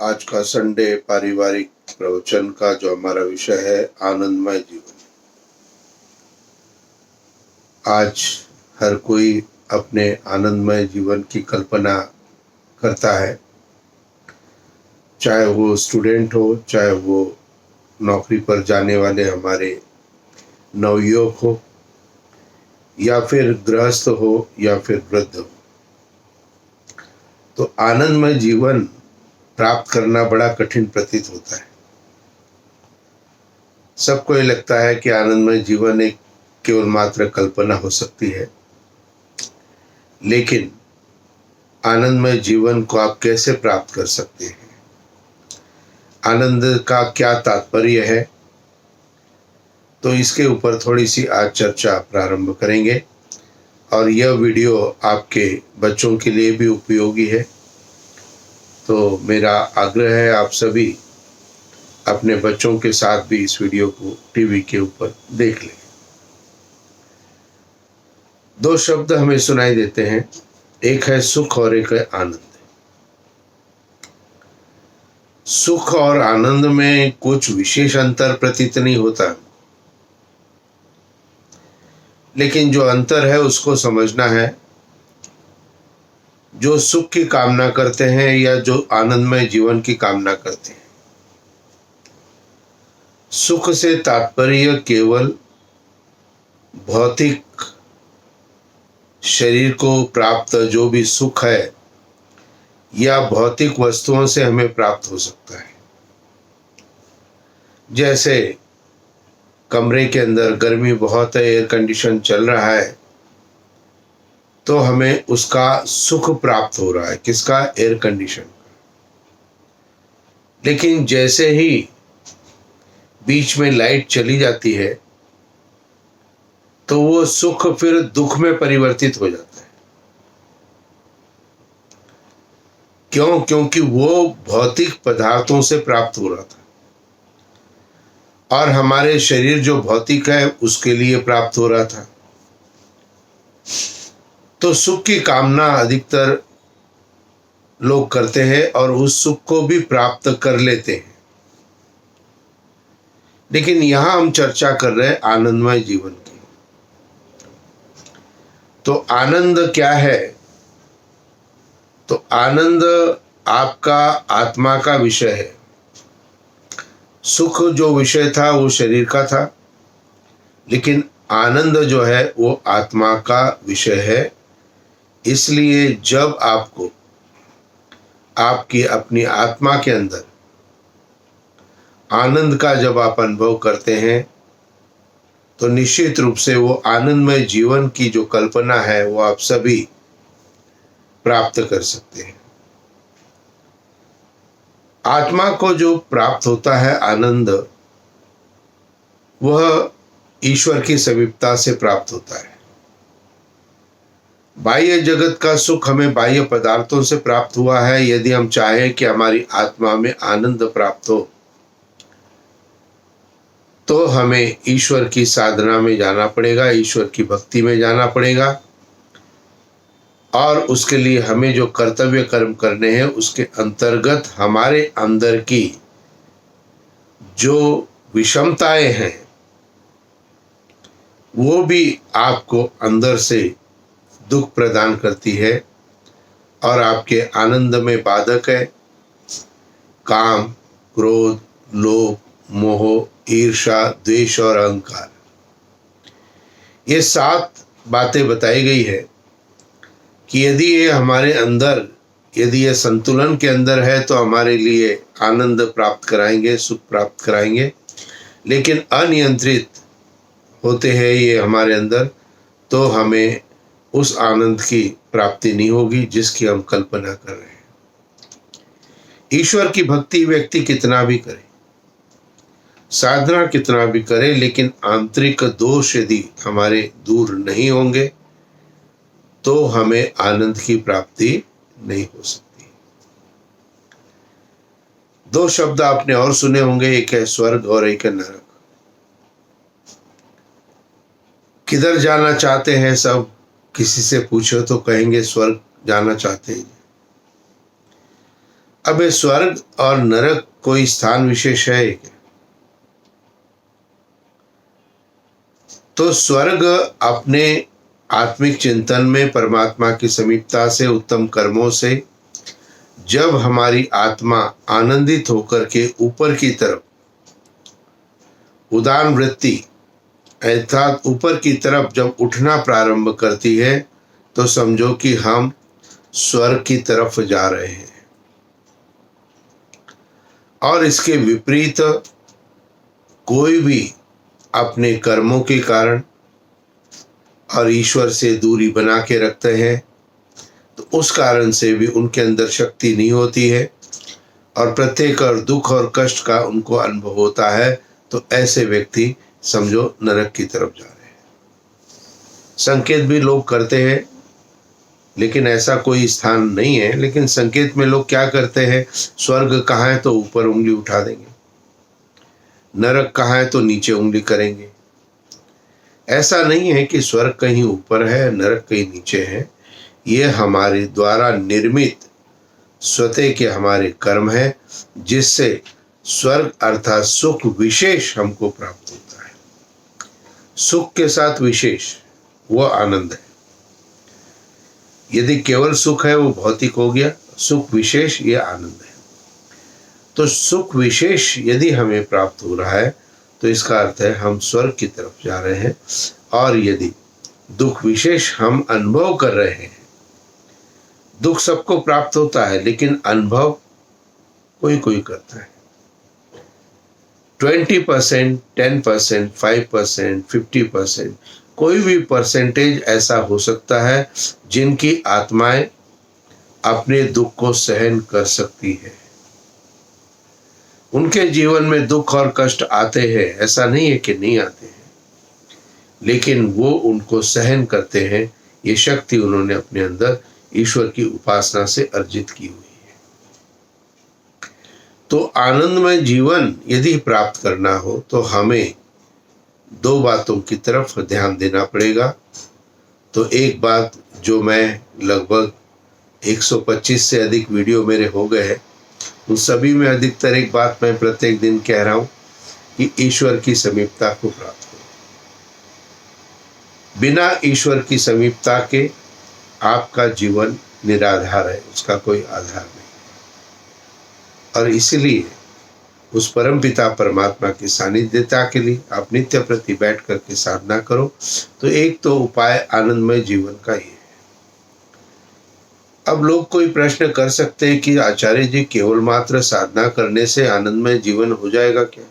आज का संडे पारिवारिक प्रवचन का जो हमारा विषय है आनंदमय जीवन। आज हर कोई अपने आनंदमय जीवन की कल्पना करता है, चाहे वो स्टूडेंट हो, चाहे वो नौकरी पर जाने वाले हमारे नवयुवक हो, या फिर गृहस्थ हो, या फिर वृद्ध हो। तो आनंदमय जीवन प्राप्त करना बड़ा कठिन प्रतीत होता है। सबको ये लगता है कि आनंदमय जीवन एक केवल मात्र कल्पना हो सकती है, लेकिन आनंदमय जीवन को आप कैसे प्राप्त कर सकते हैं, आनंद का क्या तात्पर्य है, तो इसके ऊपर थोड़ी सी आज चर्चा प्रारंभ करेंगे। और यह वीडियो आपके बच्चों के लिए भी उपयोगी है, तो मेरा आग्रह है आप सभी अपने बच्चों के साथ भी इस वीडियो को टीवी के ऊपर देख लें। दो शब्द हमें सुनाई देते हैं, एक है सुख और एक है आनंद। सुख और आनंद में कुछ विशेष अंतर प्रतीत नहीं होता, लेकिन जो अंतर है उसको समझना है। जो सुख की कामना करते हैं या जो आनंदमय जीवन की कामना करते हैं, सुख से तात्पर्य केवल भौतिक शरीर को प्राप्त जो भी सुख है या भौतिक वस्तुओं से हमें प्राप्त हो सकता है। जैसे कमरे के अंदर गर्मी बहुत है, एयर कंडीशन चल रहा है, तो हमें उसका सुख प्राप्त हो रहा है। किसका? Air condition. लेकिन जैसे ही बीच में लाइट चली जाती है तो वो सुख फिर दुख में परिवर्तित हो जाता है। क्यों? क्योंकि वो भौतिक पदार्थों से प्राप्त हो रहा था और हमारे शरीर जो भौतिक है उसके लिए प्राप्त हो रहा था। तो सुख की कामना अधिकतर लोग करते हैं और उस सुख को भी प्राप्त कर लेते हैं। लेकिन यहां हम चर्चा कर रहे हैं आनंदमय जीवन की। तो आनंद क्या है? तो आनंद आपका आत्मा का विषय है। सुख जो विषय था वो शरीर का था, लेकिन आनंद जो है वो आत्मा का विषय है। इसलिए जब आपको आपकी अपनी आत्मा के अंदर आनंद का जब आप अनुभव करते हैं तो निश्चित रूप से वो आनंदमय जीवन की जो कल्पना है वो आप सभी प्राप्त कर सकते हैं। आत्मा को जो प्राप्त होता है आनंद, वह ईश्वर की समीपता से प्राप्त होता है। बाह्य जगत का सुख हमें बाह्य पदार्थों से प्राप्त हुआ है। यदि हम चाहें कि हमारी आत्मा में आनंद प्राप्त हो तो हमें ईश्वर की साधना में जाना पड़ेगा, ईश्वर की भक्ति में जाना पड़ेगा, और उसके लिए हमें जो कर्तव्य कर्म करने हैं उसके अंतर्गत हमारे अंदर की जो विषमताएं हैं वो भी आपको अंदर से दुख प्रदान करती है और आपके आनंद में बाधक है। काम, क्रोध, लोभ, मोह, ईर्ष्या, द्वेष और अहंकार, ये 7 बातें बताई गई है कि यदि ये हमारे अंदर, यदि ये संतुलन के अंदर है तो हमारे लिए आनंद प्राप्त कराएंगे, सुख प्राप्त कराएंगे। लेकिन अनियंत्रित होते हैं ये हमारे अंदर, तो हमें उस आनंद की प्राप्ति नहीं होगी जिसकी हम कल्पना कर रहे हैं। ईश्वर की भक्ति व्यक्ति कितना भी करे, साधना कितना भी करे, लेकिन आंतरिक दोष यदि हमारे दूर नहीं होंगे तो हमें आनंद की प्राप्ति नहीं हो सकती। 2 शब्द आपने और सुने होंगे, एक है स्वर्ग और एक है नरक। किधर जाना चाहते हैं सब? किसी से पूछो तो कहेंगे स्वर्ग जाना चाहते हैं। अब ये स्वर्ग और नरक कोई स्थान विशेष है क्या? तो स्वर्ग अपने आत्मिक चिंतन में परमात्मा की समीपता से, उत्तम कर्मों से, जब हमारी आत्मा आनंदित होकर के ऊपर की तरफ उदान वृत्ति अर्थात ऊपर की तरफ जब उठना प्रारंभ करती है, तो समझो कि हम स्वर्ग की तरफ जा रहे हैं। और इसके विपरीत कोई भी अपने कर्मों के कारण और ईश्वर से दूरी बना के रखते हैं, तो उस कारण से भी उनके अंदर शक्ति नहीं होती है और प्रत्येक और दुख और कष्ट का उनको अनुभव होता है। तो ऐसे व्यक्ति समझो नरक की तरफ जा रहे हैं। संकेत भी लोग करते हैं, लेकिन ऐसा कोई स्थान नहीं है। लेकिन संकेत में लोग क्या करते हैं, स्वर्ग कहाँ है तो ऊपर उंगली उठा देंगे, नरक कहाँ है तो नीचे उंगली करेंगे। ऐसा नहीं है कि स्वर्ग कहीं ऊपर है, नरक कहीं नीचे है। ये हमारे द्वारा निर्मित स्वतः के हमारे कर्म है, जिससे स्वर्ग अर्थात सुख विशेष हमको प्राप्त होता है। सुख के साथ विशेष वो आनंद है। यदि केवल सुख है वो भौतिक हो गया, सुख विशेष ये आनंद है। तो सुख विशेष यदि हमें प्राप्त हो रहा है तो इसका अर्थ है हम स्वर्ग की तरफ जा रहे हैं। और यदि दुख विशेष हम अनुभव कर रहे हैं, दुख सबको प्राप्त होता है लेकिन अनुभव कोई कोई करता है। 20%, 10%, 5%, 50%, कोई भी परसेंटेज ऐसा हो सकता है जिनकी आत्माएं अपने दुख को सहन कर सकती है। उनके जीवन में दुख और कष्ट आते हैं, ऐसा नहीं है कि नहीं आते हैं, लेकिन वो उनको सहन करते हैं। ये शक्ति उन्होंने अपने अंदर ईश्वर की उपासना से अर्जित की हुई है। तो आनंदमय जीवन यदि प्राप्त करना हो तो हमें दो बातों की तरफ ध्यान देना पड़ेगा। तो एक बात जो मैं लगभग 125 से अधिक वीडियो मेरे हो गए हैं, उन सभी में अधिकतर एक बात मैं प्रत्येक दिन कह रहा हूं कि ईश्वर की समीपता को प्राप्त करो। बिना ईश्वर की समीपता के आपका जीवन निराधार है, उसका कोई आधार नहीं। और इसलिए उस परमपिता परमात्मा की सानिध्यता के लिए आप नित्य प्रति बैठ करके साधना करो। तो एक तो उपाय आनंदमय जीवन का ही है। अब लोग कोई प्रश्न कर सकते हैं कि आचार्य जी केवल मात्र साधना करने से आनंदमय जीवन हो जाएगा क्या?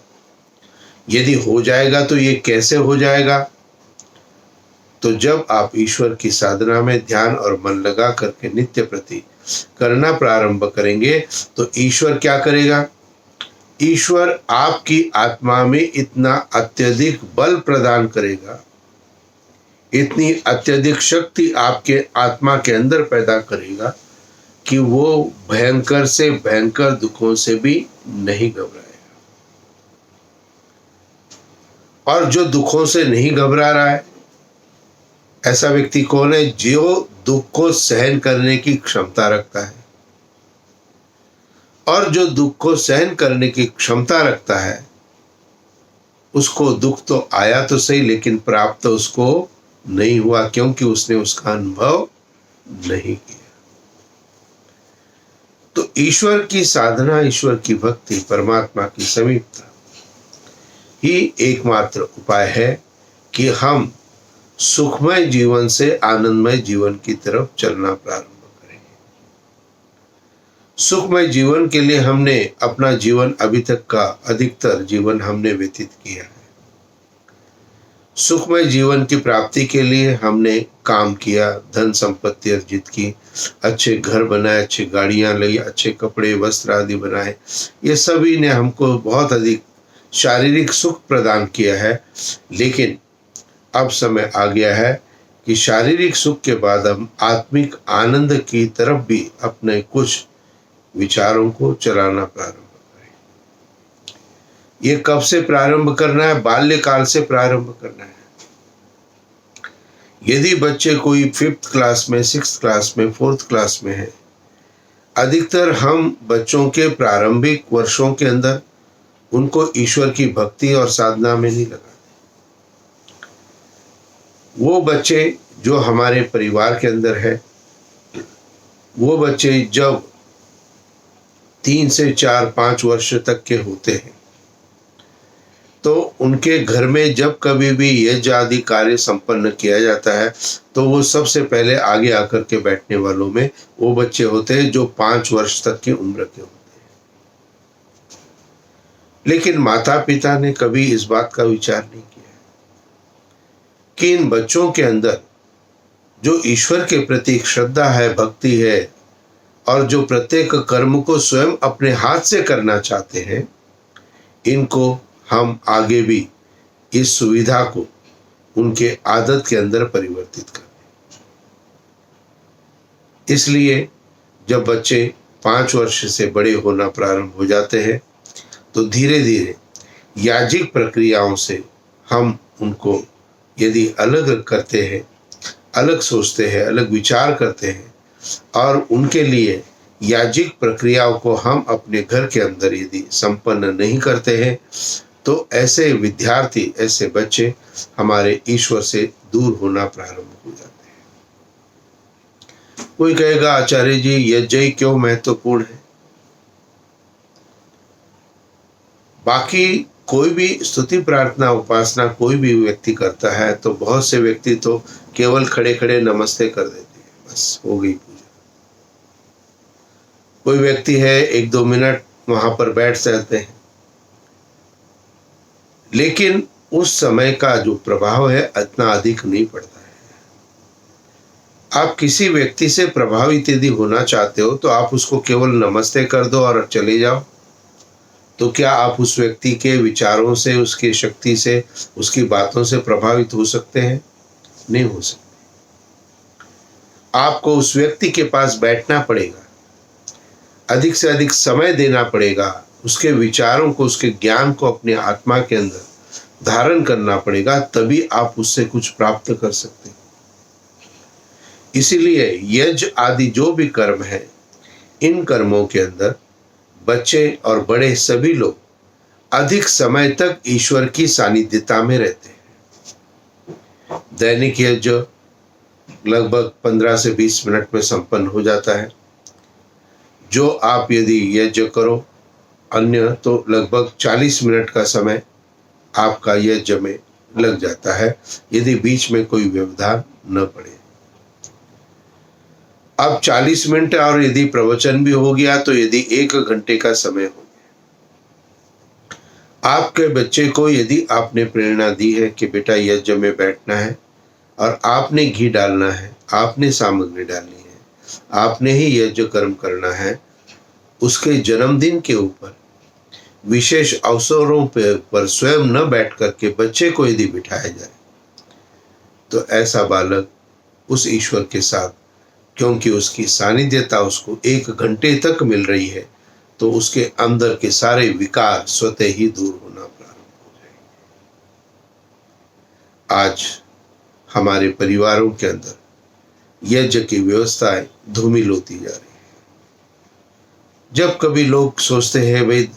यदि हो जाएगा तो ये कैसे हो जाएगा? तो जब आप ईश्वर की साधना में ध्यान और मन लगा करके नित्य प्रति करना प्रारंभ करेंगे तो ईश्वर क्या करेगा? ईश्वर आपकी आत्मा में इतना अत्यधिक बल प्रदान करेगा, इतनी अत्यधिक शक्ति आपके आत्मा के अंदर पैदा करेगा कि वो भयंकर से भयंकर दुखों से भी नहीं घबराएगा। और जो दुखों से नहीं घबरा रहा है, ऐसा व्यक्ति कौन है? जो दुख को सहन करने की क्षमता रखता है। और जो दुख को सहन करने की क्षमता रखता है, उसको दुख तो आया तो सही, लेकिन प्राप्त उसको नहीं हुआ, क्योंकि उसने उसका अनुभव नहीं किया। तो ईश्वर की साधना, ईश्वर की भक्ति, परमात्मा की समीपता ही एकमात्र उपाय है कि हम सुखमय जीवन से आनंदमय जीवन की तरफ चलना प्रारंभ करें। सुखमय जीवन के लिए हमने अपना जीवन अभी तक का अधिकतर जीवन हमने व्यतीत किया है। सुखमय जीवन की प्राप्ति के लिए हमने काम किया, धन संपत्ति अर्जित की, अच्छे घर बनाए, अच्छी गाड़ियां ली, अच्छे कपड़े वस्त्र आदि बनाए। ये सभी ने हमको बहुत अधिक शारीरिक सुख प्रदान किया है। लेकिन अब समय आ गया है कि शारीरिक सुख के बाद हम आत्मिक आनंद की तरफ भी अपने कुछ विचारों को चलाना प्रारंभ करें। ये कब से प्रारंभ करना है? बाल्यकाल से प्रारंभ करना है। यदि बच्चे कोई 5th क्लास में, 6th क्लास में, 4th क्लास में है, अधिकतर हम बच्चों के प्रारंभिक वर्षों के अंदर उनको ईश्वर की भक्ति और साधना में नहीं लगाते। वो बच्चे जो हमारे परिवार के अंदर है, वो बच्चे जब 3 से 4-5 वर्ष तक के होते हैं तो उनके घर में जब कभी भी यज्ञ आदि कार्य संपन्न किया जाता है तो वो सबसे पहले आगे आकर के बैठने वालों में वो बच्चे होते हैं जो 5 वर्ष तक की उम्र के होते हैं। लेकिन माता पिता ने कभी इस बात का विचार नहीं किया कि इन बच्चों के अंदर जो ईश्वर के प्रति श्रद्धा है, भक्ति है, और जो प्रत्येक कर्म को स्वयं अपने हाथ से करना चाहते हैं, इनको हम आगे भी इस सुविधा को उनके आदत के अंदर परिवर्तित करें। इसलिए जब बच्चे 5 वर्ष से बड़े होना प्रारंभ हो जाते हैं तो धीरे धीरे याजिक प्रक्रियाओं से हम उनको यदि अलग करते हैं, अलग सोचते हैं, अलग विचार करते हैं और उनके लिए याजिक प्रक्रियाओं को हम अपने घर के अंदर यदि संपन्न नहीं करते हैं तो ऐसे विद्यार्थी, ऐसे बच्चे हमारे ईश्वर से दूर होना प्रारंभ हो जाते हैं। कोई कहेगा आचार्य जी यज्ञ क्यों महत्वपूर्ण है? बाकी कोई भी स्तुति प्रार्थना उपासना कोई भी व्यक्ति करता है तो बहुत से व्यक्ति तो केवल खड़े खड़े नमस्ते कर देते हैं, बस हो गई पूजा। कोई व्यक्ति है 1-2 मिनट वहां पर बैठ जाते हैं, लेकिन उस समय का जो प्रभाव है इतना अधिक नहीं पड़ता है। आप किसी व्यक्ति से प्रभावित यदि होना चाहते हो तो आप उसको केवल नमस्ते कर दो और चले जाओ, तो क्या आप उस व्यक्ति के विचारों से, उसकी शक्ति से, उसकी बातों से प्रभावित हो सकते हैं? नहीं हो सकते। आपको उस व्यक्ति के पास बैठना पड़ेगा, अधिक से अधिक समय देना पड़ेगा, उसके विचारों को, उसके ज्ञान को अपने आत्मा के अंदर धारण करना पड़ेगा, तभी आप उससे कुछ प्राप्त कर सकते हैं। इसीलिए यज्ञ आदि जो भी कर्म है, इन कर्मों के अंदर बच्चे और बड़े सभी लोग अधिक समय तक ईश्वर की सानिध्यता में रहते हैं। दैनिक यज्ञ लगभग 15 से 20 मिनट में संपन्न हो जाता है। जो आप यदि यज्ञ करो अन्य तो लगभग 40 मिनट का समय आपका यज्ञ में लग जाता है, यदि बीच में कोई व्यवधान न पड़े। अब 40 मिनट और यदि प्रवचन भी हो गया तो यदि 1 घंटे का समय हो गया। आपके बच्चे को यदि आपने प्रेरणा दी है कि बेटा यज्ञ में बैठना है और आपने घी डालना है, आपने सामग्री डालनी है, आपने ही यज्ञ कर्म करना है, उसके जन्मदिन के ऊपर विशेष अवसरों पर स्वयं न बैठ करके बच्चे को यदि बिठाया जाए तो ऐसा बालक उस ईश्वर के साथ, क्योंकि उसकी सानिध्यता उसको 1 घंटे तक मिल रही है, तो उसके अंदर के सारे विकार स्वतः ही दूर होना प्रारंभ हो जाएंगे। आज हमारे परिवारों के अंदर यज्ञ की व्यवस्थाएं धूमिल होती जा रही है। जब कभी लोग सोचते हैं भाई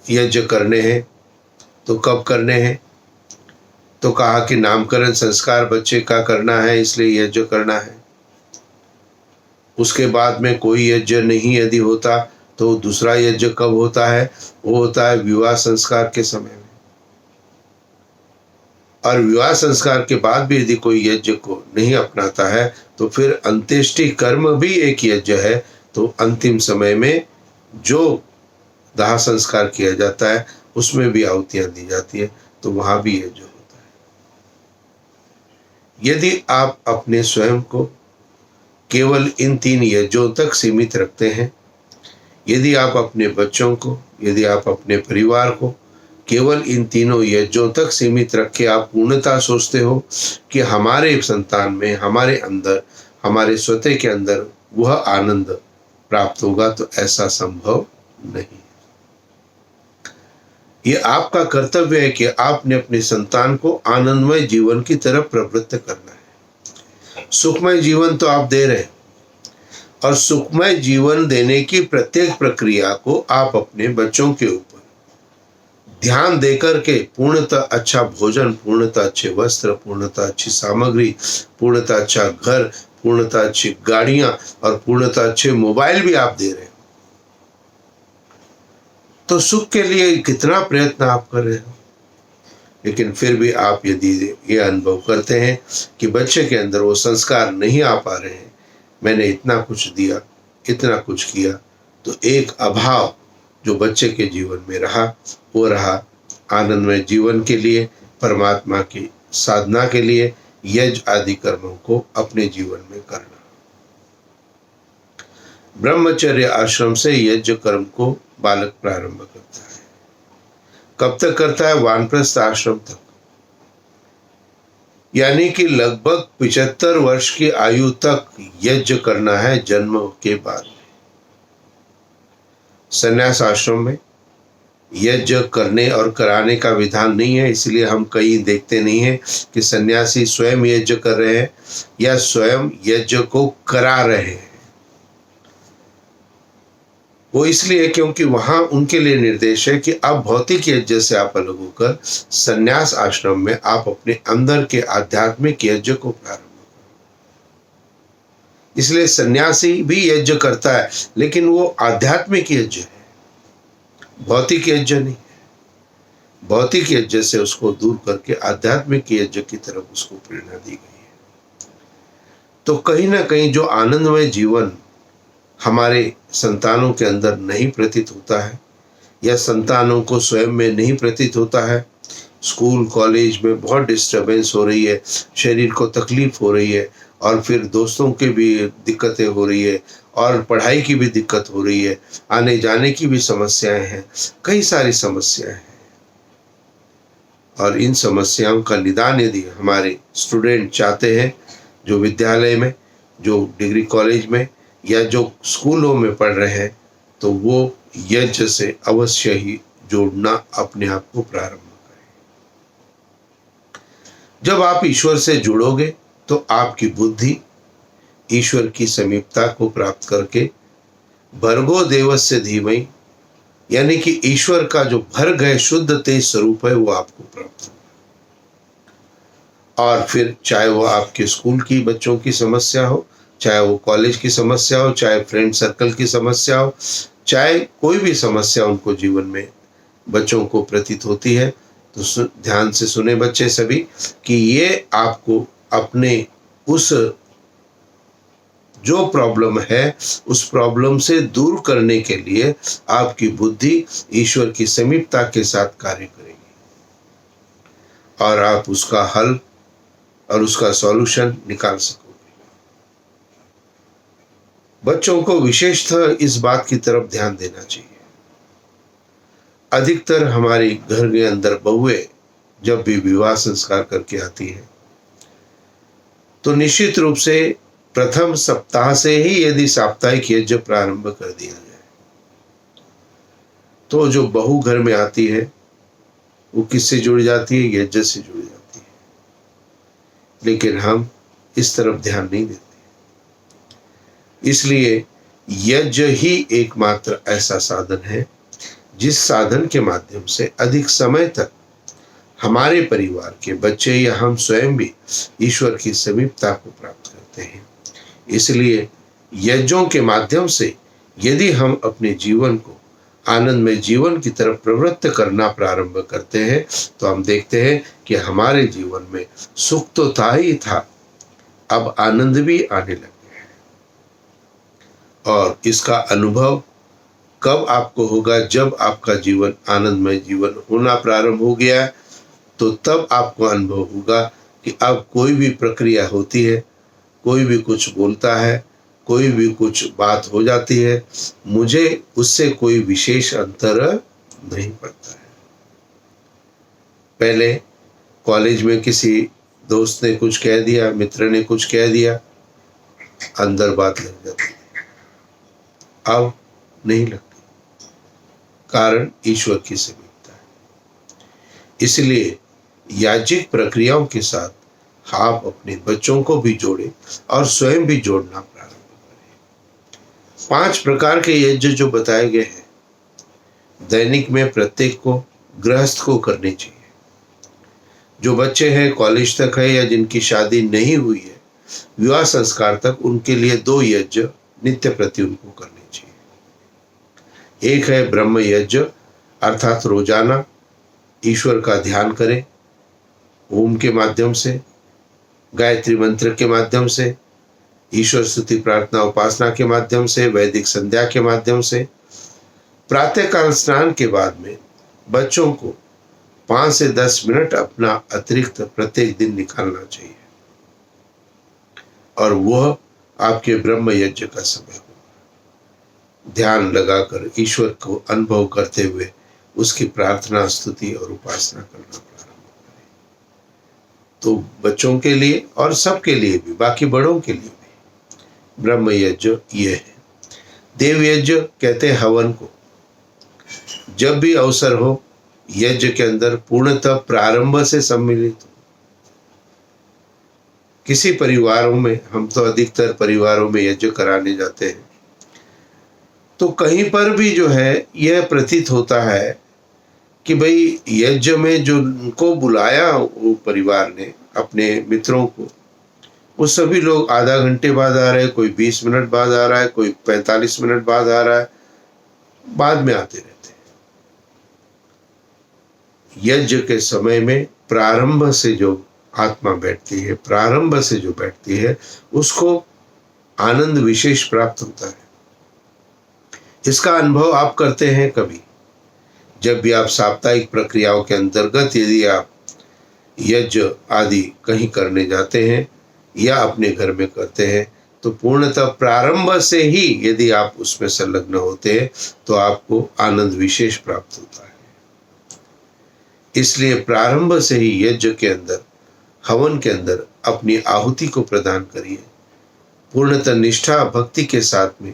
यज्ञ करने हैं तो कब करने हैं, तो कहा कि नामकरण संस्कार बच्चे का करना है इसलिए यज्ञ करना है। उसके बाद में कोई यज्ञ नहीं यदि होता तो दूसरा यज्ञ कब होता है? वो होता है विवाह संस्कार के समय में। और विवाह संस्कार के बाद भी यदि कोई यज्ञ को नहीं अपनाता है तो फिर अंत्येष्टि कर्म भी एक यज्ञ है। तो अंतिम समय में जो दाह संस्कार किया जाता है उसमें भी आहुतियां दी जाती है, तो वहां भी यज्ञ होता है। यदि आप अपने स्वयं को केवल इन 3 यज्ञों तक सीमित रखते हैं, यदि आप अपने बच्चों को, यदि आप अपने परिवार को केवल इन 3 यज्ञों तक सीमित रख के आप पूर्णता सोचते हो कि हमारे संतान में, हमारे अंदर, हमारे स्वतः के अंदर वह आनंद प्राप्त होगा, तो ऐसा संभव नहीं। ये आपका कर्तव्य है कि आपने अपने संतान को आनंदमय जीवन की तरफ प्रवृत्त करना है। सुखमय जीवन तो आप दे रहे हैं, और सुखमय जीवन देने की प्रत्येक प्रक्रिया को आप अपने बच्चों के ऊपर ध्यान देकर के पूर्णतः अच्छा भोजन, पूर्णतः अच्छे वस्त्र, पूर्णतः अच्छी सामग्री, पूर्णतः अच्छा घर, पूर्णतः अच्छी गाड़ियां और पूर्णतः अच्छे मोबाइल भी आप दे रहे हो, तो सुख के लिए कितना प्रयत्न आप कर रहे हो। लेकिन फिर भी आप यदि ये अनुभव करते हैं कि बच्चे के अंदर वो संस्कार नहीं आ पा रहे हैं, मैंने इतना कुछ दिया, इतना कुछ किया, तो एक अभाव जो बच्चे के जीवन में रहा, वो रहा आनंदमय जीवन के लिए, परमात्मा की साधना के लिए यज्ञ आदि कर्मों को अपने जीवन में करना। ब्रह्मचर्य आश्रम से यज्ञ कर्म को बालक प्रारंभ करता है। कब तक करता है? वानप्रस्थ आश्रम तक, यानी कि लगभग 75 वर्ष की आयु तक यज्ञ करना है जन्म के बाद। संन्यास आश्रम में यज्ञ करने और कराने का विधान नहीं है, इसलिए हम कहीं देखते नहीं है कि सन्यासी स्वयं यज्ञ कर रहे हैं या स्वयं यज्ञ को करा रहे हैं। वो इसलिए क्योंकि वहां उनके लिए निर्देश है कि अब भौतिक यज्ञ से आप अलग होकर संन्यास आश्रम में आप अपने अंदर के आध्यात्मिक यज्ञ को प्रारंभ करो। इसलिए सन्यासी भी यज्ञ करता है, लेकिन वो आध्यात्मिक यज्ञ है, भौतिक यज्ञ नहीं है। भौतिक यज्ञ से उसको दूर करके आध्यात्मिक यज्ञ की तरफ उसको प्रेरणा दी गई है। तो कहीं ना कहीं जो आनंदमय जीवन हमारे संतानों के अंदर नहीं प्रतीत होता है या संतानों को स्वयं में नहीं प्रतीत होता है, स्कूल कॉलेज में बहुत डिस्टर्बेंस हो रही है, शरीर को तकलीफ हो रही है, और फिर दोस्तों की भी दिक्कतें हो रही है, और पढ़ाई की भी दिक्कत हो रही है, आने जाने की भी समस्याएं हैं, कई सारी समस्याएं हैं। और इन समस्याओं का निदान यदि हमारे स्टूडेंट चाहते हैं, जो विद्यालय में, जो डिग्री कॉलेज में या जो स्कूलों में पढ़ रहे हैं, तो वो यज्ञ से अवश्य ही जोड़ना अपने आप को प्रारंभ करें। जब आप ईश्वर से जुड़ोगे तो आपकी बुद्धि ईश्वर की समीपता को प्राप्त करके भर्गो देवस्य धीमहि, यानी कि ईश्वर का जो भर गए शुद्ध तेज स्वरूप है वो आपको प्राप्त होगा। और फिर चाहे वो आपके स्कूल की बच्चों की समस्या हो, चाहे वो कॉलेज की समस्या हो, चाहे फ्रेंड सर्कल की समस्या हो, चाहे कोई भी समस्या उनको जीवन में बच्चों को प्रतीत होती है, तो ध्यान से सुने बच्चे सभी कि ये आपको अपने उस जो प्रॉब्लम है उस प्रॉब्लम से दूर करने के लिए आपकी बुद्धि ईश्वर की समीपता के साथ कार्य करेगी और आप उसका हल और उसका सॉल्यूशन निकाल सकोगे। बच्चों को विशेषतः इस बात की तरफ ध्यान देना चाहिए। अधिकतर हमारी घर के अंदर बहुएं जब भी विवाह संस्कार करके आती है, तो निश्चित रूप से प्रथम सप्ताह से ही यदि साप्ताहिक यज्ञ प्रारंभ कर दिया जाए, तो जो बहू घर में आती है वो किससे जुड़ जाती है? यज्ञ से जुड़ जाती है। लेकिन हम इस तरफ ध्यान नहीं देते, इसलिए यज्ञ ही एकमात्र ऐसा साधन है जिस साधन के माध्यम से अधिक समय तक हमारे परिवार के बच्चे या हम स्वयं भी ईश्वर की समीपता को प्राप्त करते हैं। इसलिए यज्ञों के माध्यम से यदि हम अपने जीवन को आनंदमय जीवन की तरफ प्रवृत्त करना प्रारंभ करते हैं, तो हम देखते हैं कि हमारे जीवन में सुख तो था ही था, अब आनंद भी आने लगे। और इसका अनुभव कब आपको होगा? जब आपका जीवन आनंदमय जीवन होना प्रारंभ हो गया, तो तब आपको अनुभव होगा कि अब कोई भी प्रक्रिया होती है, कोई भी कुछ बोलता है, कोई भी कुछ बात हो जाती है, मुझे उससे कोई विशेष अंतर नहीं पड़ता है। पहले कॉलेज में किसी दोस्त ने कुछ कह दिया, मित्र ने कुछ कह दिया, अंदर बात लग जाती है, अब नहीं लगती। कारण ईश्वर की समीपता है। इसलिए याज्ञिक प्रक्रियाओं के साथ आप अपने बच्चों को भी जोड़ें और स्वयं भी जोड़ना प्रारंभ करें। 5 प्रकार के यज्ञ जो बताए गए हैं, दैनिक में प्रत्येक को गृहस्थ को करनी चाहिए। जो बच्चे हैं, कॉलेज तक है या जिनकी शादी नहीं हुई है, विवाह संस्कार तक, उनके लिए 2 यज्ञ नित्य प्रति उनको करनी चाहिए। एक है ब्रह्म यज्ञ, अर्थात रोजाना ईश्वर का ध्यान करें, ओम के माध्यम से, गायत्री मंत्र के माध्यम से, ईश्वर स्तुति प्रार्थना उपासना के माध्यम से, वैदिक संध्या के माध्यम से। प्रातःकाल स्नान के बाद में बच्चों को 5 से 10 मिनट अपना अतिरिक्त प्रत्येक दिन निकालना चाहिए, और वह आपके ब्रह्म यज्ञ का समय हो। ध्यान लगाकर ईश्वर को अनुभव करते हुए उसकी प्रार्थना, स्तुति और उपासना करना प्रारंभ करें। तो बच्चों के लिए और सबके लिए भी, बाकी बड़ों के लिए भी ब्रह्म यज्ञ ये है। देव यज्ञ कहते हैं हवन को। जब भी अवसर हो, यज्ञ के अंदर पूर्णतः प्रारंभ से सम्मिलित हो। किसी परिवारों में, हम तो अधिकतर परिवारों में यज्ञ कराने जाते हैं, तो कहीं पर भी जो है यह प्रतीत होता है कि भाई यज्ञ में जो उनको बुलाया वो परिवार ने, अपने मित्रों को, वो सभी लोग आधा घंटे बाद आ रहे हैं, कोई 20 मिनट बाद आ रहा है, कोई 45 मिनट बाद आ रहा है, बाद में आते रहते हैं। यज्ञ के समय में प्रारंभ से जो आत्मा बैठती है, प्रारंभ से जो बैठती है, उसको आनंद विशेष प्राप्त होता है। इसका अनुभव आप करते हैं कभी, जब भी आप साप्ताहिक प्रक्रियाओं के अंतर्गत यदि आप यज्ञ आदि कहीं करने जाते हैं या अपने घर में करते हैं, तो पूर्णतः प्रारंभ से ही यदि आप उसमें संलग्न होते हैं तो आपको आनंद विशेष प्राप्त होता है। इसलिए प्रारंभ से ही यज्ञ के अंदर, हवन के अंदर अपनी आहुति को प्रदान करिए। पूर्णतः निष्ठा भक्ति के साथ में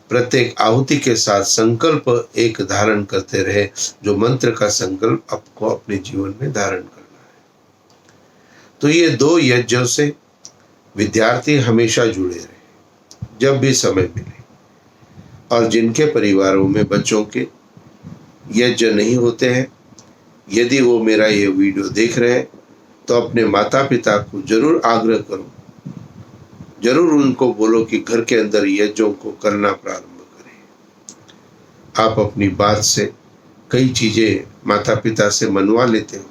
प्रत्येक आहुति के साथ संकल्प एक धारण करते रहे, जो मंत्र का संकल्प आपको अपने जीवन में धारण करना है। तो ये 2 यज्ञों से विद्यार्थी हमेशा जुड़े रहे, जब भी समय मिले। और जिनके परिवारों में बच्चों के यज्ञ नहीं होते हैं, यदि वो मेरा ये वीडियो देख रहे हैं, तो अपने माता पिता को जरूर आग्रह करो, जरूर उनको बोलो कि घर के अंदर यज्ञों को करना प्रारंभ करें। आप अपनी बात से कई चीजें माता पिता से मनवा लेते हो,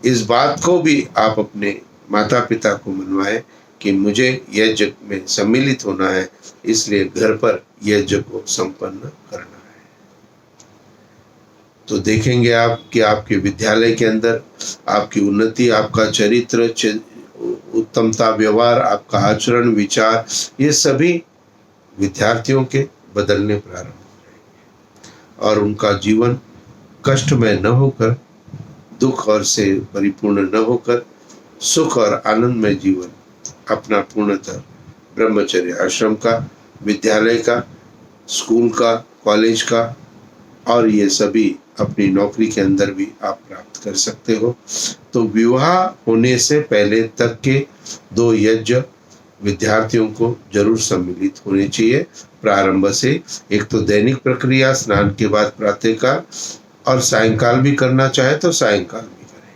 इस बात को भी आप अपने माता पिता को मनवाएं कि मुझे यज्ञ में सम्मिलित होना है, इसलिए घर पर यज्ञ को संपन्न करना है। तो देखेंगे आप कि आपके विद्यालय के अंदर आपकी उन्नति, आपका चरित्र, उत्तमता, व्यवहार, आपका आचरण, विचार, ये सभी विद्यार्थियों के बदलने प्रारंभ हो जाएंगे और उनका जीवन कष्टमय न होकर, दुख और से परिपूर्ण न होकर, सुख और आनंदमय जीवन अपना पूर्णतः ब्रह्मचर्य आश्रम का, विद्यालय का, स्कूल का, कॉलेज का और ये सभी अपनी नौकरी के अंदर भी आप प्राप्त कर सकते हो। तो विवाह होने से पहले तक के 2 यज्ञ विद्यार्थियों को जरूर सम्मिलित होने चाहिए प्रारंभ से। एक तो दैनिक प्रक्रिया, स्नान के बाद प्रातःकाल, और सायंकाल भी करना चाहे तो सायंकाल भी करें।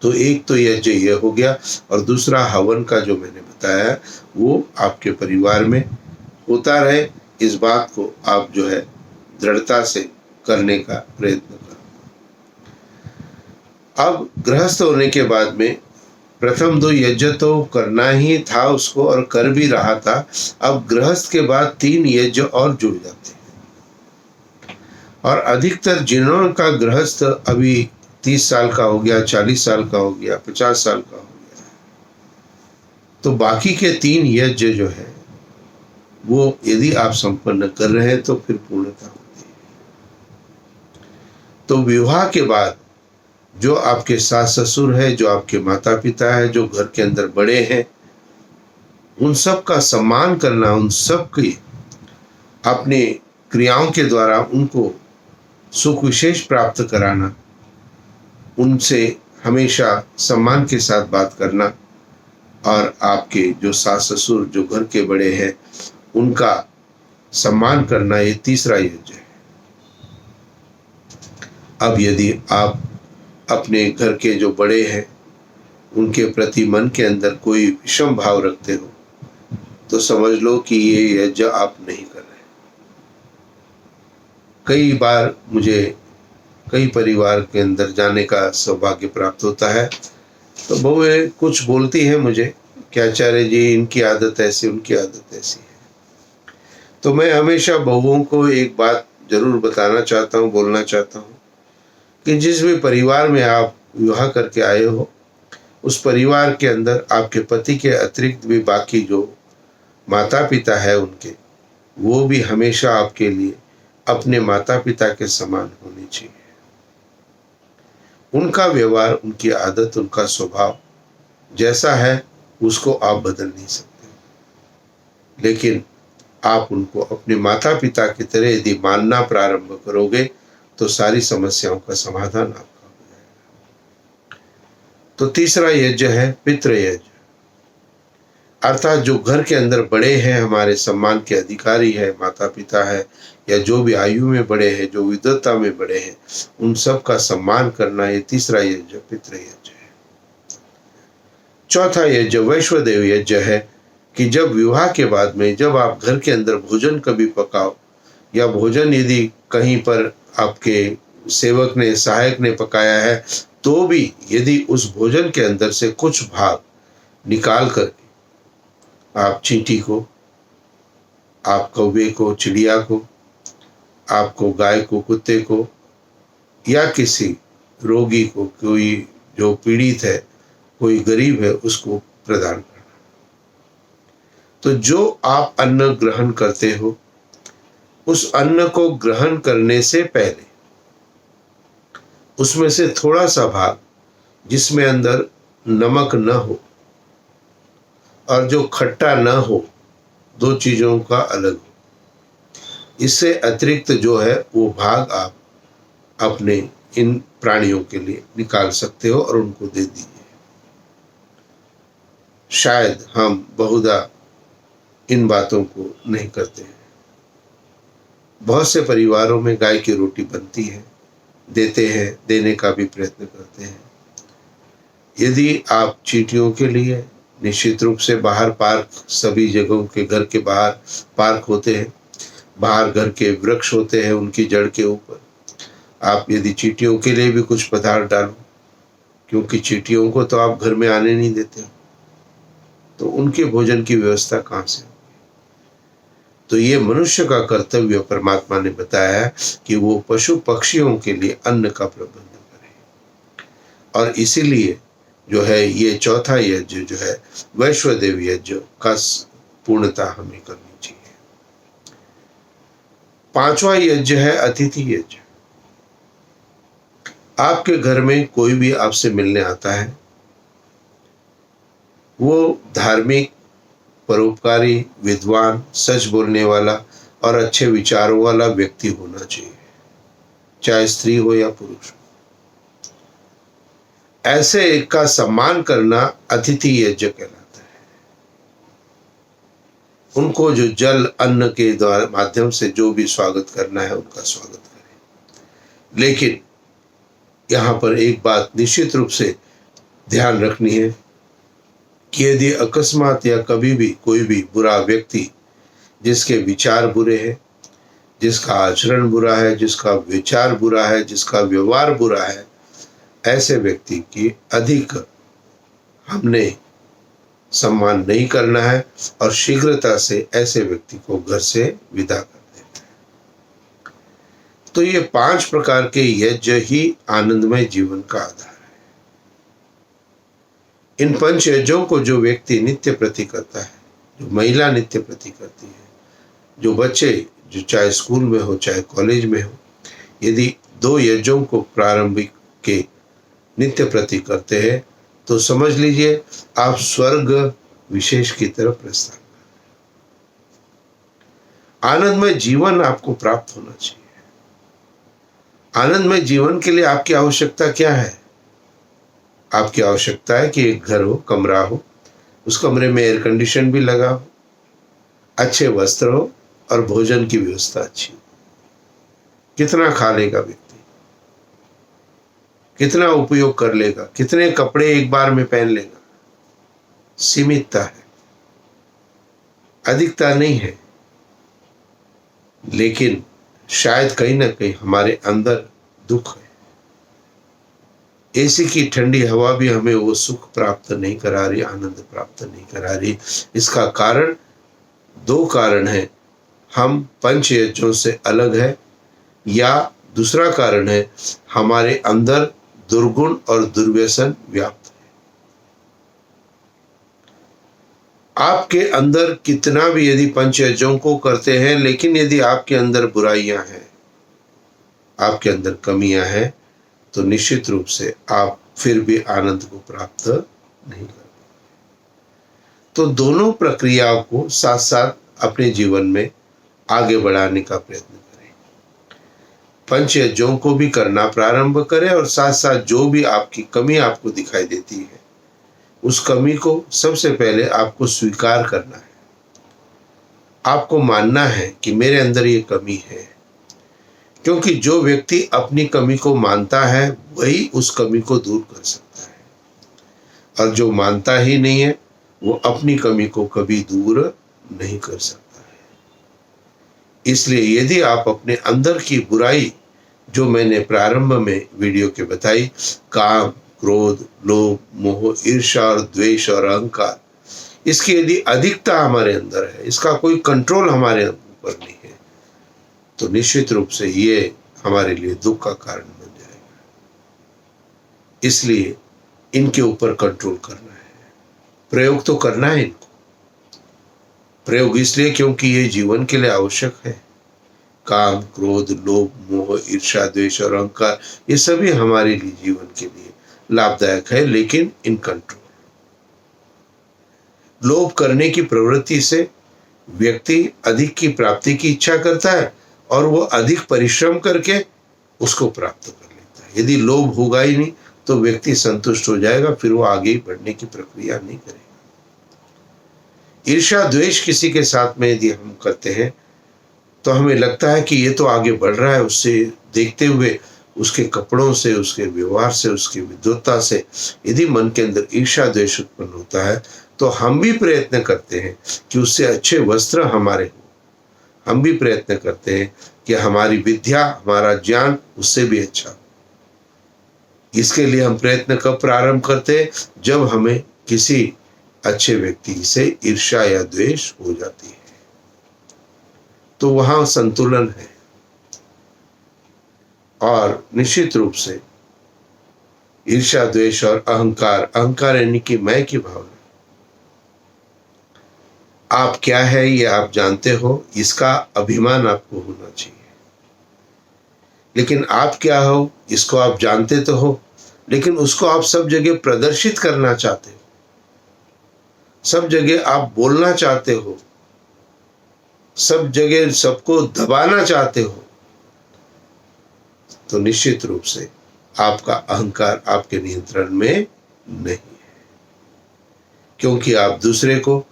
तो एक तो यज्ञ ये हो गया, और दूसरा हवन का जो मैंने बताया वो आपके परिवार में होता रहे, इस बात को आप जो है दृढ़ता से करने का प्रयत्न करो। अब गृहस्थ होने के बाद में प्रथम 2 यज्ञ तो करना ही था उसको, और कर भी रहा था। अब गृहस्थ के बाद 3 यज्ञ और जुड़ जाते हैं, और अधिकतर जिन्होंने का गृहस्थ अभी 30 साल का हो गया, 40 साल का हो गया, 50 साल का हो गया, तो बाकी के 3 यज्ञ जो है वो यदि आप संपन्न कर रहे हैं तो फिर पूर्णता होती है। तो विवाह के बाद जो आपके सास ससुर है, जो आपके माता पिता है, जो घर के अंदर बड़े हैं, उन सब का सम्मान करना, उन सब की अपने क्रियाओं के द्वारा उनको सुख विशेष प्राप्त कराना, उनसे हमेशा सम्मान के साथ बात करना, और आपके जो सास ससुर जो घर के बड़े हैं उनका सम्मान करना ये तीसरा यज्ञ है। अब यदि आप अपने घर के जो बड़े हैं उनके प्रति मन के अंदर कोई विषम भाव रखते हो तो समझ लो कि ये यज्ञ आप नहीं कर रहे। कई बार मुझे कई परिवार के अंदर जाने का सौभाग्य प्राप्त होता है, तो बहुएं कुछ बोलती हैं मुझे कि आचार्य जी इनकी आदत ऐसी, उनकी आदत ऐसी है। तो मैं हमेशा बहुओं को एक बात जरूर बताना चाहता हूँ, बोलना चाहता हूँ कि जिस भी परिवार में आप विवाह करके आए हो उस परिवार के अंदर आपके पति के अतिरिक्त भी बाकी जो माता पिता है उनके, वो भी हमेशा आपके लिए अपने माता पिता के समान होने चाहिए। उनका व्यवहार, उनकी आदत, उनका स्वभाव जैसा है उसको आप बदल नहीं सकते, लेकिन आप उनको अपने माता पिता की तरह यदि मानना प्रारंभ करोगे तो सारी समस्याओं का समाधान आपका हो जाएगा। तो तीसरा यज्ञ है पितृ यज्ञ, अर्थात जो घर के अंदर बड़े हैं, हमारे सम्मान के अधिकारी है, माता पिता है या जो भी आयु में बड़े हैं, जो विद्वत्ता में बड़े हैं, उन सब का सम्मान करना ये तीसरा यज्ञ पितृ यज्ञ है। चौथा यज्ञ वैश्वदेव यज्ञ है कि जब विवाह के बाद में जब आप घर के अंदर भोजन कभी पकाओ या भोजन यदि कहीं पर आपके सेवक ने, सहायक ने पकाया है, तो भी यदि उस भोजन के अंदर से कुछ भाग निकाल कर आप चींटी को, आप कौवे को, चिड़िया को, आपको गाय को, कुत्ते को या किसी रोगी को, कोई जो पीड़ित है, कोई गरीब है, उसको प्रदान करना। तो जो आप अन्न ग्रहण करते हो उस अन्न को ग्रहण करने से पहले उसमें से थोड़ा सा भाग जिसमें अंदर नमक न हो और जो खट्टा न हो, दो चीजों का अलग हो, इससे अतिरिक्त जो है वो भाग आप अपने इन प्राणियों के लिए निकाल सकते हो और उनको दे दीजिए। शायद हम बहुधा इन बातों को नहीं करते हैं। बहुत से परिवारों में गाय की रोटी बनती है, देते हैं, देने का भी प्रयत्न करते हैं। यदि आप चींटियों के लिए निश्चित रूप से बाहर पार्क, सभी जगहों के घर के बाहर पार्क होते हैं, बाहर घर के वृक्ष होते हैं, उनकी जड़ के ऊपर आप यदि चींटियों के लिए भी कुछ पदार्थ डालो, क्योंकि चींटियों को तो आप घर में आने नहीं देते हो, तो उनके भोजन की व्यवस्था कहाँ से होगी? तो ये मनुष्य का कर्तव्य परमात्मा ने बताया है कि वो पशु पक्षियों के लिए अन्न का प्रबंध करे। और इसीलिए जो है ये चौथा यज्ञ जो है वैश्वदेव यज्ञ का पूर्णता हमें करनी चाहिए। पांचवा यज्ञ है अतिथि यज्ञ। आपके घर में कोई भी आपसे मिलने आता है, वो धार्मिक, परोपकारी, विद्वान, सच बोलने वाला और अच्छे विचारों वाला व्यक्ति होना चाहिए, चाहे स्त्री हो या पुरुष हो। ऐसे एक का सम्मान करना अतिथि यज्ञ कहलाता है। उनको जो जल अन्न के द्वारा माध्यम से जो भी स्वागत करना है उनका स्वागत करें। लेकिन यहाँ पर एक बात निश्चित रूप से ध्यान रखनी है कि यदि अकस्मात या कभी भी कोई भी बुरा व्यक्ति जिसके विचार बुरे हैं, जिसका आचरण बुरा है, जिसका विचार बुरा है, जिसका व्यवहार बुरा है, ऐसे व्यक्ति की अधिक हमने सम्मान नहीं करना है और शीघ्रता से ऐसे व्यक्ति को घर से विदा कर देना है। तो ये 5 प्रकार के यज्ञ ही आनंदमय जीवन का आधार है। इन 5 यज्ञों को जो व्यक्ति नित्य प्रति करता है, जो महिला नित्य प्रति करती है, जो बच्चे, जो चाहे स्कूल में हो चाहे कॉलेज में हो, यदि 2 यज्ञों को प्रारंभिक के नित्य प्रति करते हैं तो समझ लीजिए आप स्वर्ग विशेष की तरफ प्रस्थान कर रहे हैं। आनंदमय जीवन आपको प्राप्त होना चाहिए। आनंदमय जीवन के लिए आपकी आवश्यकता क्या है? आपकी आवश्यकता है कि एक घर हो, कमरा हो, उस कमरे में एयर कंडीशन भी लगा हो, अच्छे वस्त्र हो और भोजन की व्यवस्था अच्छी हो। कितना खा लेगा व्यक्ति, कितना उपयोग कर लेगा, कितने कपड़े एक बार में पहन लेगा। सीमितता है, अधिकता नहीं है। लेकिन शायद कहीं ना कहीं हमारे अंदर दुख है। एसी की ठंडी हवा भी हमें वो सुख प्राप्त नहीं करा रही, आनंद प्राप्त नहीं करा रही। इसका कारण, दो कारण है। हम पंच यज्ञों से अलग है, या दूसरा कारण है हमारे अंदर दुर्गुण और दुर्व्यसन व्याप्त है। आपके अंदर कितना भी यदि पंच यज्ञों को करते हैं, लेकिन यदि आपके अंदर बुराइयां हैं, आपके अंदर कमियां हैं, तो निश्चित रूप से आप फिर भी आनंद को प्राप्त नहीं कर। तो दोनों प्रक्रियाओं को साथ साथ अपने जीवन में आगे बढ़ाने का प्रयत्न करें। पंच यज्ञों को भी करना प्रारंभ करें और साथ साथ जो भी आपकी कमी आपको दिखाई देती है, उस कमी को सबसे पहले आपको स्वीकार करना है। आपको मानना है कि मेरे अंदर ये कमी है, क्योंकि जो व्यक्ति अपनी कमी को मानता है वही उस कमी को दूर कर सकता है, और जो मानता ही नहीं है वो अपनी कमी को कभी दूर नहीं कर सकता है। इसलिए यदि आप अपने अंदर की बुराई, जो मैंने प्रारंभ में वीडियो के बताई, काम, क्रोध, लोभ, मोह, ईर्ष्या और द्वेष और अहंकार, इसकी यदि अधिकता हमारे अंदर है, इसका कोई कंट्रोल हमारे ऊपर नहीं है, तो निश्चित रूप से ये हमारे लिए दुख का कारण बन जाएगा। इसलिए इनके ऊपर कंट्रोल करना है, प्रयोग तो करना है इनको। प्रयोग इसलिए क्योंकि ये जीवन के लिए आवश्यक है। काम, क्रोध, लोभ, मोह, ईर्ष्या, द्वेष और अहंकार, ये सभी हमारे लिए जीवन के लिए लाभदायक है, लेकिन इन कंट्रोल। लोभ करने की प्रवृत्ति से व्यक्ति अधिक की प्राप्ति की इच्छा करता है और वो अधिक परिश्रम करके उसको प्राप्त कर लेता है। यदि लोभ होगा ही नहीं तो व्यक्ति संतुष्ट हो जाएगा, फिर वो आगे बढ़ने की प्रक्रिया नहीं करेगा। ईर्ष्या द्वेष किसी के साथ में यदि हम करते हैं तो हमें लगता है कि ये तो आगे बढ़ रहा है, उससे देखते हुए, उसके कपड़ों से, उसके व्यवहार से, उसकी विद्वत्ता से यदि मन के अंदर ईर्ष्या द्वेष उत्पन्न होता है, तो हम भी प्रयत्न करते हैं कि उससे अच्छे वस्त्र हमारे हो। हम भी प्रयत्न करते हैं कि हमारी विद्या, हमारा ज्ञान उससे भी अच्छा हो। इसके लिए हम प्रयत्न कब प्रारंभ करते हैं? जब हमें किसी अच्छे व्यक्ति से ईर्ष्या या द्वेष हो जाती है, तो वहां संतुलन है। और निश्चित रूप से ईर्ष्या द्वेष और अहंकार, अहंकार यानी कि मैं की भावना, आप क्या है ये आप जानते हो, इसका अभिमान आपको होना चाहिए। लेकिन आप क्या हो इसको आप जानते तो हो, लेकिन उसको आप सब जगह प्रदर्शित करना चाहते हो, सब जगह आप बोलना चाहते हो, सब जगह सबको दबाना चाहते हो, तो निश्चित रूप से आपका अहंकार आपके नियंत्रण में नहीं है, क्योंकि आप दूसरे को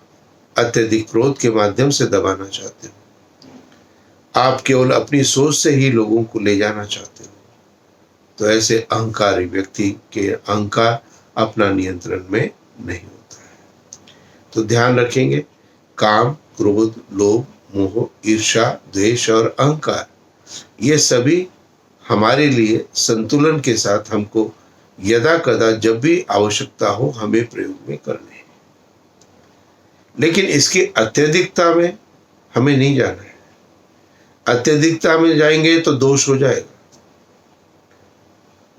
अत्यधिक क्रोध के माध्यम से दबाना चाहते हो। आप केवल अपनी सोच से ही लोगों को ले जाना चाहते हो। तो ऐसे अहंकारी व्यक्ति के अहंकार अपना नियंत्रण में नहीं होता है। तो ध्यान रखेंगे, काम, क्रोध, लोभ, मोह, ईर्ष्या, द्वेष और अहंकार, ये सभी हमारे लिए संतुलन के साथ हमको यदा कदा जब भी आवश्यकता हो हमें प्रयोग में करने हैं। लेकिन इसकी अत्यधिकता में हमें नहीं जाना है। अत्यधिकता में जाएंगे तो दोष हो जाएगा।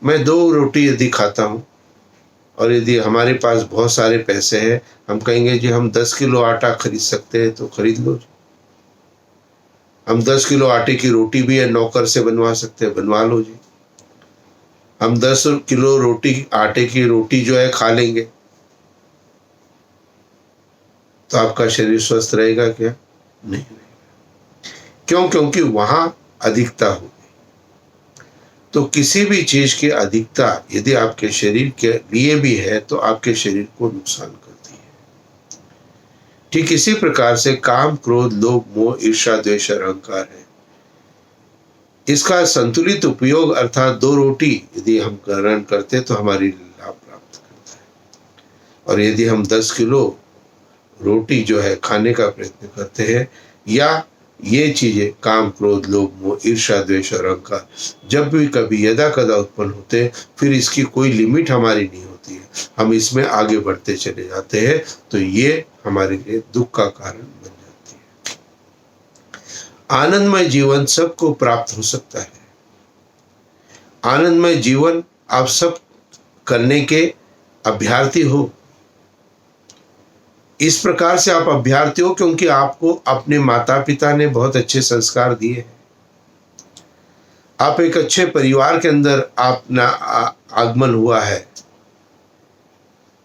मैं 2 रोटी यदि खाता हूं और यदि हमारे पास बहुत सारे पैसे हैं, हम कहेंगे जी हम 10 किलो आटा खरीद सकते हैं तो खरीद लो जी। हम 10 किलो आटे की रोटी भी है नौकर से बनवा सकते हैं, बनवा लो जी। हम 10 किलो रोटी, आटे की रोटी जो है खा लेंगे, तो आपका शरीर स्वस्थ रहेगा क्या? नहीं रहेगा। क्यों? क्योंकि वहां अधिकता होगी। तो किसी भी चीज की अधिकता यदि आपके शरीर के लिए भी है तो आपके शरीर को नुकसान करती है। ठीक इसी प्रकार से काम, क्रोध, लोभ, मोह, ईर्ष्या, द्वेष और अहंकार है। इसका संतुलित उपयोग अर्थात 2 रोटी यदि हम ग्रहण करते तो हमारी लाभ प्राप्त करता है। और यदि हम 10 किलो रोटी जो है खाने का प्रयत्न करते हैं, या ये चीजें काम, क्रोध, लोभ, मोह, ईर्ष्या, द्वेष और अहंकार जब भी कभी यदा कदा उत्पन्न होते हैं, फिर इसकी कोई लिमिट हमारी नहीं होती है, हम इसमें आगे बढ़ते चले जाते हैं, तो ये हमारे लिए दुख का कारण बन जाती है। आनंदमय जीवन सबको प्राप्त हो सकता है। आनंदमय जीवन आप सब करने के अभ्यर्थी हो। इस प्रकार से आप अभ्यर्थी हो क्योंकि आपको अपने माता पिता ने बहुत अच्छे संस्कार दिए हैं। आप एक अच्छे परिवार के अंदर अपना आगमन हुआ है,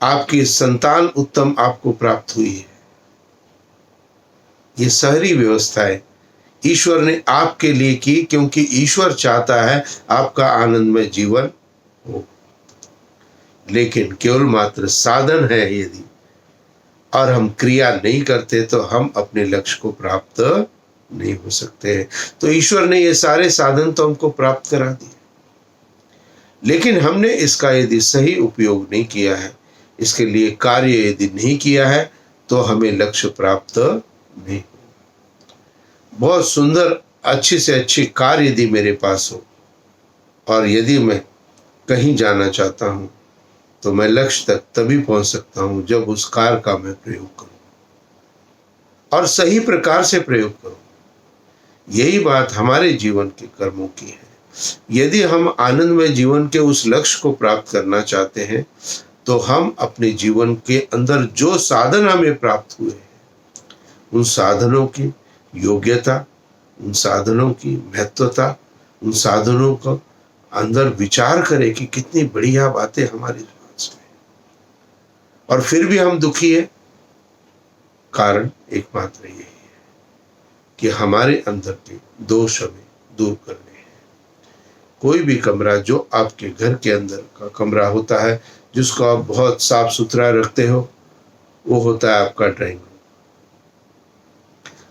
आपकी संतान उत्तम आपको प्राप्त हुई है। ये सारी व्यवस्थाएं ईश्वर ने आपके लिए की, क्योंकि ईश्वर चाहता है आपका आनंदमय जीवन हो। लेकिन केवल मात्र साधन है यदि, और हम क्रिया नहीं करते, तो हम अपने लक्ष्य को प्राप्त नहीं हो सकते हैं। तो ईश्वर ने ये सारे साधन तो हमको प्राप्त करा दिए, लेकिन हमने इसका यदि सही उपयोग नहीं किया है, इसके लिए कार्य यदि नहीं किया है, तो हमें लक्ष्य प्राप्त नहीं हो। बहुत सुंदर अच्छी से अच्छी कार यदि मेरे पास हो, और यदि मैं कहीं जाना चाहता हूं, तो मैं लक्ष्य तक तभी पहुंच सकता हूं जब उस कार का मैं प्रयोग करूं और सही प्रकार से प्रयोग करूं। यही बात हमारे जीवन के कर्मों की है। यदि हम आनंदमय जीवन के उस लक्ष्य को प्राप्त करना चाहते हैं, तो हम अपने जीवन के अंदर जो साधन हमें प्राप्त हुए हैं, उन साधनों की योग्यता, उन साधनों की महत्वता, उन साधनों को अंदर विचार करें कि कितनी बढ़िया बातें हमारे पास में, और फिर भी हम दुखी है। कारण एकमात्र यही है कि हमारे अंदर के दोष हमें दूर करने हैं। कोई भी कमरा जो आपके घर के अंदर का कमरा होता है, जिसको आप बहुत साफ सुथरा रखते हो, वो होता है आपका ड्राइंग रूम।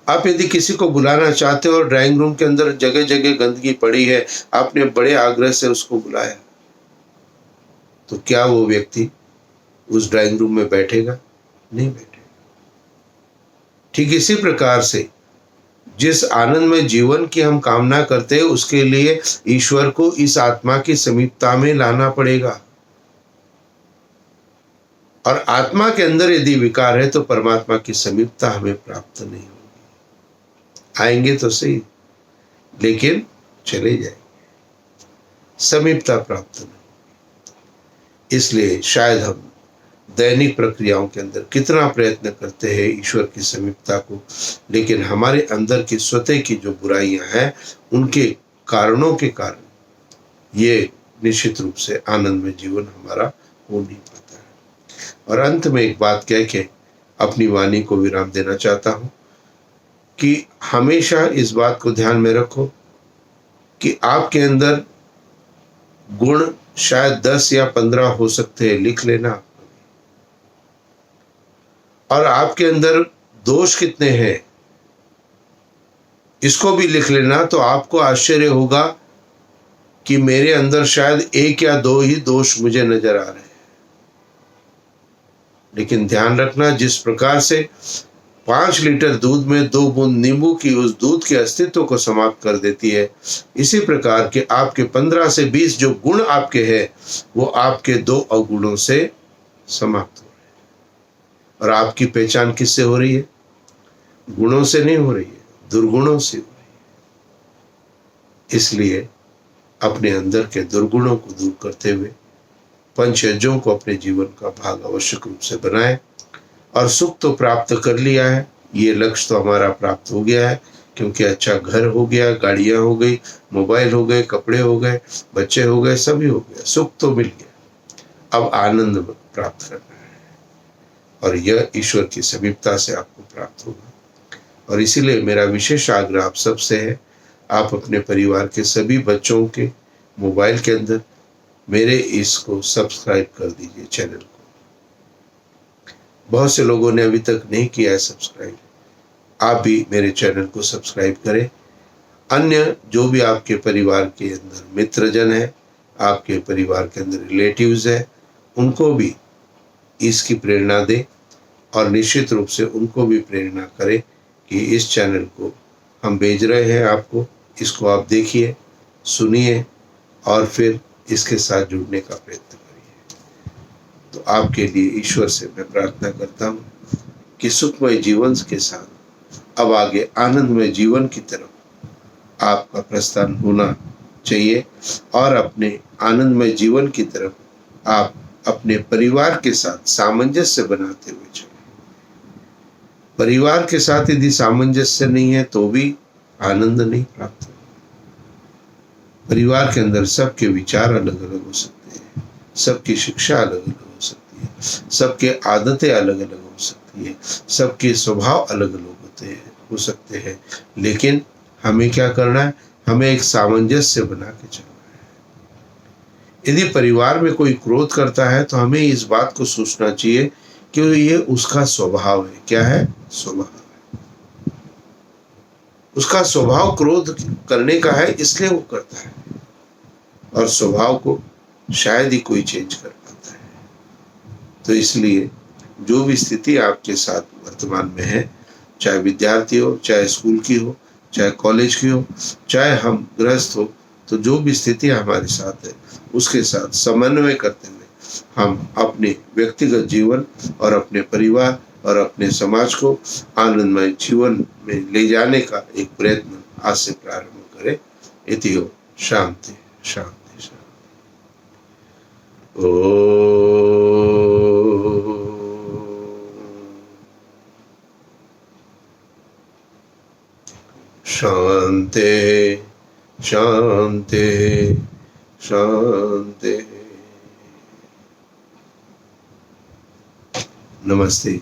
आप यदि किसी को बुलाना चाहते हो और ड्राइंग रूम के अंदर जगह जगह गंदगी पड़ी है, आपने बड़े आग्रह से उसको बुलाया, तो क्या वो व्यक्ति उस ड्राइंग रूम में बैठेगा? नहीं बैठेगा। ठीक इसी प्रकार से जिस आनंदमय जीवन की हम कामना करते हैं, उसके लिए ईश्वर को इस आत्मा की समीपता में लाना पड़ेगा। और आत्मा के अंदर यदि विकार है, तो परमात्मा की समीपता हमें प्राप्त नहीं होगी। आएंगे तो सही, लेकिन चले जाएंगे, समीपता प्राप्त नहीं। इसलिए शायद हम दैनिक प्रक्रियाओं के अंदर कितना प्रयत्न करते हैं ईश्वर की समीपता को, लेकिन हमारे अंदर की स्वतः की जो बुराइयां हैं, उनके कारणों के कारण ये निश्चित रूप से आनंद में जीवन हमारा हो नहीं पाता है। और अंत में एक बात कह के अपनी वाणी को विराम देना चाहता हूं कि हमेशा इस बात को ध्यान में रखो कि आपके अंदर गुण शायद 10 या 15 हो सकते हैं, लिख लेना। और आपके अंदर दोष कितने हैं, इसको भी लिख लेना। तो आपको आश्चर्य होगा कि मेरे अंदर शायद 1 या 2 ही दोष मुझे नजर आ रहे हैं। लेकिन ध्यान रखना, जिस प्रकार से 5 लीटर दूध में 2 बूंद नींबू की उस दूध के अस्तित्व को समाप्त कर देती है, इसी प्रकार के आपके 15 से 20 जो गुण आपके हैं, वो आपके 2 अवगुणों से समाप्त हो रहे हैं। और आपकी पहचान किससे हो रही है? गुणों से नहीं हो रही है, दुर्गुणों से हो रही है। इसलिए अपने अंदर के दुर्गुणों को दूर करते हुए पंचयज्ञों को अपने जीवन का भाग आवश्यक रूप से बनाएं। और सुख तो प्राप्त कर लिया है, ये लक्ष्य तो हमारा प्राप्त हो गया है, क्योंकि अच्छा घर हो गया, गाड़ियां हो गई, मोबाइल हो गए, कपड़े हो गए, बच्चे हो गए, सभी हो गया, सुख तो मिल गया। अब आनंद प्राप्त करना है, और यह ईश्वर की समीपता से आपको प्राप्त होगा। और इसीलिए मेरा विशेष आग्रह आप सबसे है, आप अपने परिवार के सभी बच्चों के मोबाइल के अंदर मेरे इसको सब्सक्राइब कर दीजिए, चैनल को। बहुत से लोगों ने अभी तक नहीं किया है सब्सक्राइब। आप भी मेरे चैनल को सब्सक्राइब करें। अन्य जो भी आपके परिवार के अंदर मित्रजन है, आपके परिवार के अंदर रिलेटिव्स है, उनको भी इसकी प्रेरणा दें और निश्चित रूप से उनको भी प्रेरणा करें कि इस चैनल को हम भेज रहे हैं आपको, इसको आप देखिए, सुनिए और फिर इसके साथ जुड़ने का प्रयत्न करिए। तो आपके लिए ईश्वर से मैं प्रार्थना करता हूँ कि सुखमय जीवन के साथ अब आगे आनंदमय जीवन की तरफ आपका प्रस्थान होना चाहिए और अपने आनंदमय जीवन की तरफ आप अपने परिवार के साथ सामंजस्य बनाते हुए चलें। परिवार के साथ यदि सामंजस्य नहीं है तो भी आनंद नहीं प्राप्त होगा। परिवार के अंदर सबके विचार अलग अलग हो सकते हैं, सबकी शिक्षा अलग अलग हो सकती है, सबके आदतें अलग अलग हो सकती है, सबके स्वभाव अलग अलग हो सकते हैं, लेकिन हमें क्या करना है? हमें एक सामंजस्य बना के चलना है। यदि परिवार में कोई क्रोध करता है तो हमें इस बात को सोचना चाहिए कि ये उसका स्वभाव है। क्या है? स्वभाव है। उसका स्वभाव क्रोध करने का है, इसलिए वो करता है, और स्वभाव को शायद ही कोई चेंज कर पाता है। तो इसलिए जो भी स्थिति आपके साथ वर्तमान में है, चाहे विद्यार्थी हो, चाहे स्कूल की हो, चाहे कॉलेज की हो, चाहे हम गृहस्थ हो, तो जो भी स्थिति हमारे साथ है उसके साथ समन्वय करते हुए हम अपने व्यक्तिगत जीवन और अपने परिवार और अपने समाज को आनंदमय जीवन में ले जाने का एक प्रयत्न आज से प्रारंभ करें। इति हो। शांति शांति शांति। शांति शांति शांति। नमस्ते।